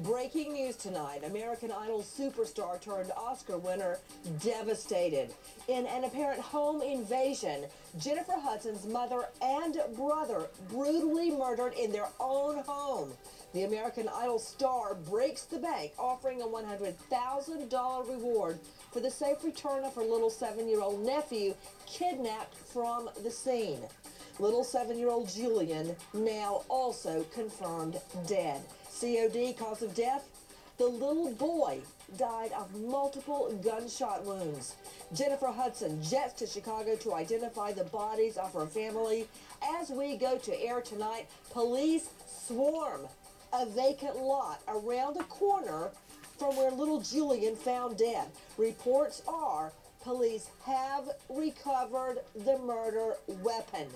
Breaking news tonight, American Idol superstar turned Oscar winner devastated. In an apparent home invasion, Jennifer Hudson's mother and brother brutally murdered in their own home. The American Idol star breaks the bank, offering a $100,000 reward for the safe return of her little 7-year-old nephew kidnapped from the scene. Little 7-year-old Julian now also confirmed dead. COD, cause of death? The little boy died of multiple gunshot wounds. Jennifer Hudson jets to Chicago to identify the bodies of her family. As we go to air tonight, police swarm a vacant lot around the corner from where little Julian found dead. Reports are police have recovered the murder weapon.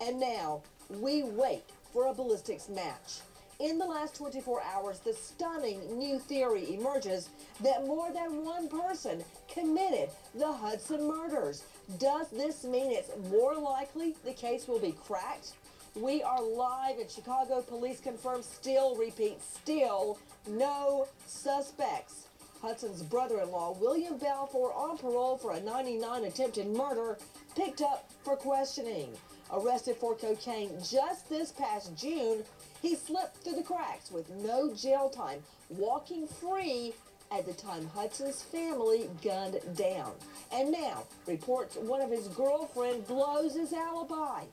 And now we wait for a ballistics match. In the last 24 hours, the stunning new theory emerges that more than one person committed the Hudson murders. Does this mean it's more likely the case will be cracked? We are live in Chicago. Police confirm still, repeat, still no suspects. Hudson's brother-in-law, William Balfour, on parole for a 99 attempted murder, picked up for questioning. Arrested for cocaine just this past June, he slipped through the cracks with no jail time, walking free at the time Hudson's family gunned down. And now, reports one of his girlfriend blows his alibi.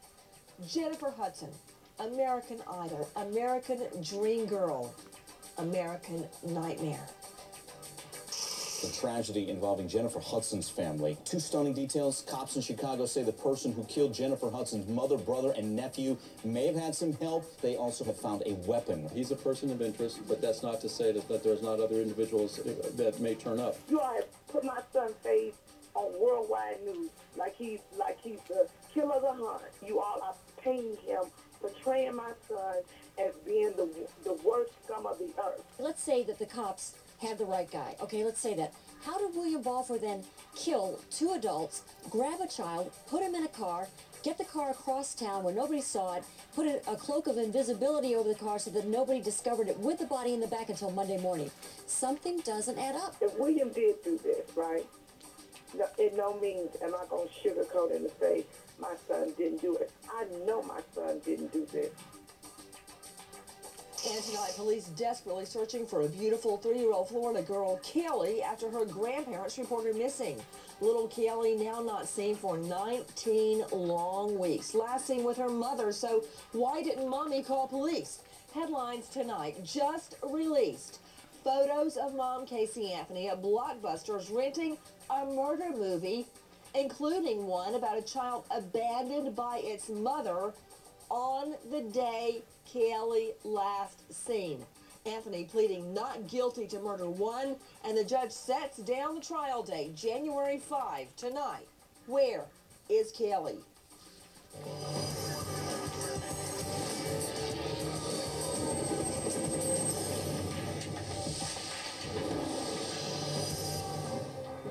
Jennifer Hudson, American Idol, American Dream Girl, American Nightmare. The tragedy involving Jennifer Hudson's family. Two stunning details. Cops in Chicago say the person who killed Jennifer Hudson's mother, brother, and nephew may have had some help. They also have found a weapon. He's a person of interest, but that's not to say that there's not other individuals that may turn up. You all have put my son's face on worldwide news like he's the killer of the hunt. You all are painting him, portraying my son as being the worst scum of the earth. Let's say that the cops had the right guy. Okay, let's say that. How did William Balfour then kill two adults, grab a child, put him in a car, get the car across town where nobody saw it, put a cloak of invisibility over the car so that nobody discovered it with the body in the back until Monday morning? Something doesn't add up. If William did do this, right, no, in no means am I going to sugarcoat and say my son didn't do it. I know my son didn't do this. And tonight, police desperately searching for a beautiful 3-year-old Florida girl, Kelly, after her grandparents reported missing. Little Kelly now not seen for 19 long weeks. Last seen with her mother, so why didn't Mommy call police? Headlines tonight, just released. Photos of Mom Casey Anthony at Blockbusters renting a murder movie, including one about a child abandoned by its mother on the day Kelly last seen. Anthony pleading not guilty to murder 1, and the judge sets down the trial date, January 5, tonight. Where is Kelly?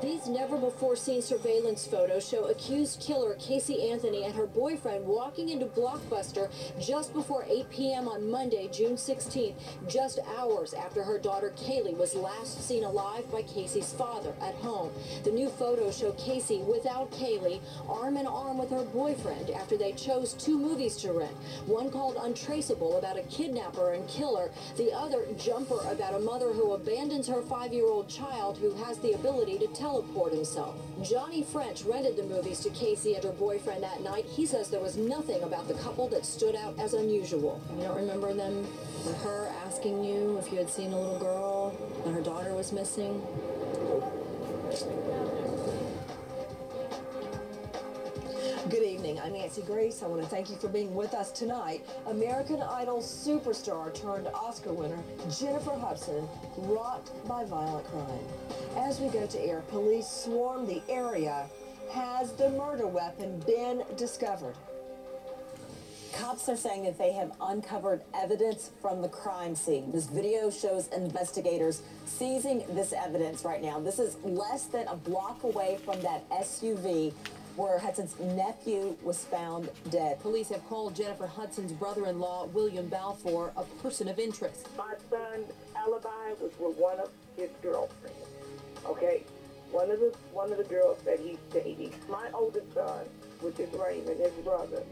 These never-before-seen surveillance photos show accused killer Casey Anthony and her boyfriend walking into Blockbuster just before 8 p.m. on Monday, June 16th, just hours after her daughter Kaylee was last seen alive by Casey's father at home. The new photos show Casey without Kaylee, arm in arm with her boyfriend after they chose 2 movies to rent. One called Untraceable, about a kidnapper and killer. The other, Jumper, about a mother who abandons her 5-year-old child who has the ability to teleport himself. Johnny French rented the movies to Casey and her boyfriend that night. He says there was nothing about the couple that stood out as unusual. You don't remember them or her asking you if you had seen a little girl and her daughter was missing? Good evening. I'm Nancy Grace. I want to thank you for being with us tonight. American Idol superstar turned Oscar winner Jennifer Hudson rocked by violent crime. As we go to air, police swarm the area. Has the murder weapon been discovered? Cops are saying that they have uncovered evidence from the crime scene. This video shows investigators seizing this evidence right now. This is less than a block away from that SUV where Hudson's nephew was found dead. Police have called Jennifer Hudson's brother-in-law, William Balfour, a person of interest. My son's alibi was with one of his girlfriends. Okay, one of the girls that he's dating. My oldest son, which is Raymond, his brother,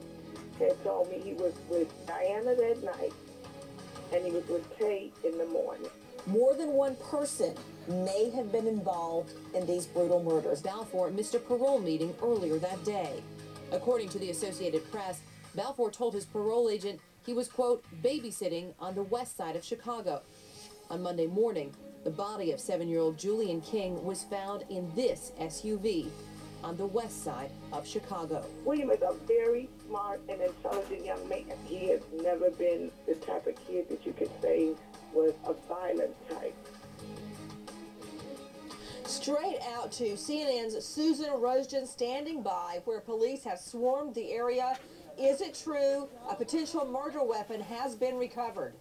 had told me he was with Diana that night and he was with Kate in the morning. More than one person may have been involved in these brutal murders. Balfour missed a parole meeting earlier that day. According to the Associated Press, Balfour told his parole agent he was, quote, babysitting on the west side of Chicago. On Monday morning, the body of 7-year-old Julian King was found in this SUV on the west side of Chicago. William is a very smart and intelligent young man. He has never been the type of kid that you could say was a violent type. Straight out to CNN's Susan Rosden standing by where police have swarmed the area. Is it true a potential murder weapon has been recovered?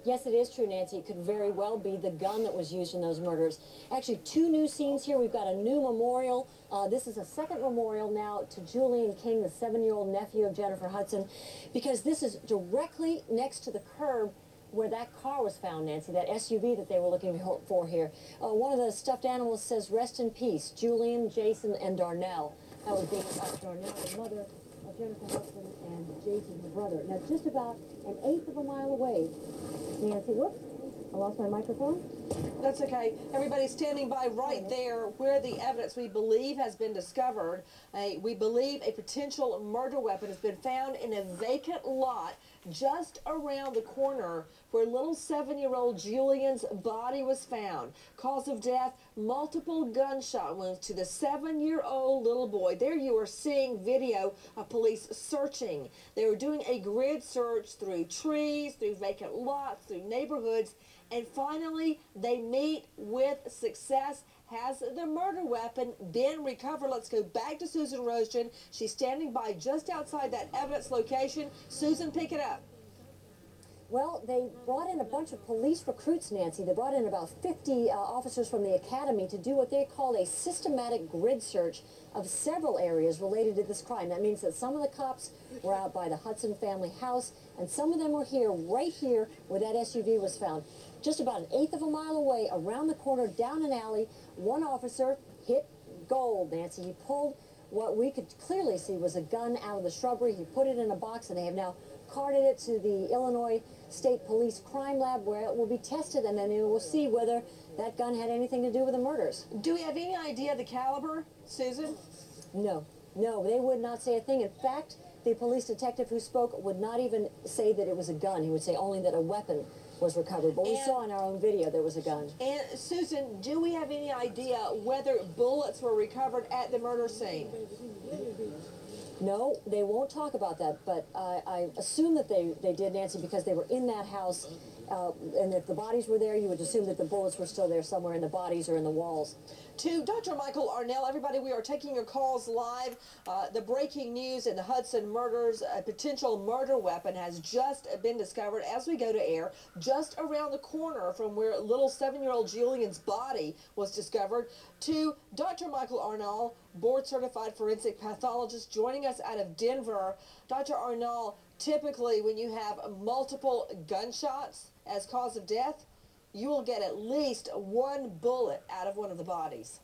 Yes, it is true, Nancy. It could very well be the gun that was used in those murders. Actually, 2 new scenes here. We've got a new memorial. This is a second memorial now to Julian King, the 7-year-old nephew of Jennifer Hudson, because this is directly next to the curb where that car was found, Nancy, that SUV that they were looking for here. One of the stuffed animals says, "Rest in peace, Julian, Jason, and Darnell." That would be Darnell, the mother of Jennifer Hudson, and Jason, the brother. Now, just about an 1/8 of a mile away, Nancy, whoops, I lost my microphone. That's okay. Everybody's standing by right there where the evidence we believe has been discovered. We believe a potential murder weapon has been found in a vacant lot just around the corner where little 7-year-old Julian's body was found. Cause of death, multiple gunshot wounds to the 7-year-old little boy. There you are seeing video of police searching. They were doing a grid search through trees, through vacant lots, through neighborhoods, and finally they meet with success. Has the murder weapon been recovered? Let's go back to Susan Rosden. She's standing by just outside that evidence location. Susan, pick it up. Well, they brought in a bunch of police recruits, Nancy. They brought in about 50 officers from the academy to do what they call a systematic grid search of several areas related to this crime. That means that some of the cops were out by the Hudson family house, and some of them were here, right here, where that SUV was found. Just about an 1/8 of a mile away, around the corner, down an alley, one officer hit gold, Nancy. He pulled what we could clearly see was a gun out of the shrubbery. He put it in a box, and they have now carted it to the Illinois State Police Crime Lab, where it will be tested, and then we will see whether that gun had anything to do with the murders. Do we have any idea the caliber, Susan? No, they would not say a thing. In fact, the police detective who spoke would not even say that it was a gun. He would say only that a weapon was recovered. But we saw in our own video there was a gun. And Susan, do we have any idea whether bullets were recovered at the murder scene? No, they won't talk about that, but I assume that they did, Nancy, because they were in that house, and if the bodies were there, you would assume that the bullets were still there somewhere in the bodies or in the walls. To Dr. Michael Arnell, everybody, we are taking your calls live. The breaking news in the Hudson murders, a potential murder weapon has just been discovered as we go to air, just around the corner from where little 7-year-old Julian's body was discovered. To Dr. Michael Arnell, board-certified forensic pathologist, joining us out of Denver. Dr. Arnell, typically when you have multiple gunshots as cause of death, you will get at least one bullet out of one of the bodies.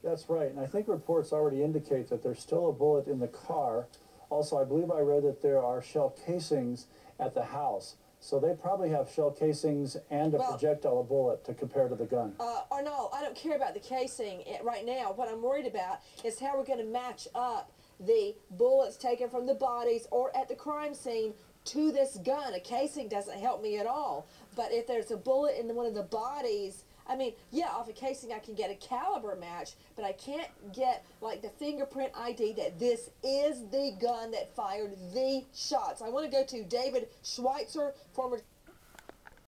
That's right, and I think reports already indicate that there's still a bullet in the car. Also, I believe I read that there are shell casings at the house. So they probably have shell casings and a projectile, a bullet, to compare to the gun. Arnell, I don't care about the casing right now. What I'm worried about is how we're going to match up the bullets taken from the bodies or at the crime scene to this gun. A casing doesn't help me at all. But if there's a bullet in one of the bodies, I mean, yeah, off a casing I can get a caliber match, but I can't get like the fingerprint ID that this is the gun that fired the shots. I want to go to David Schweitzer, former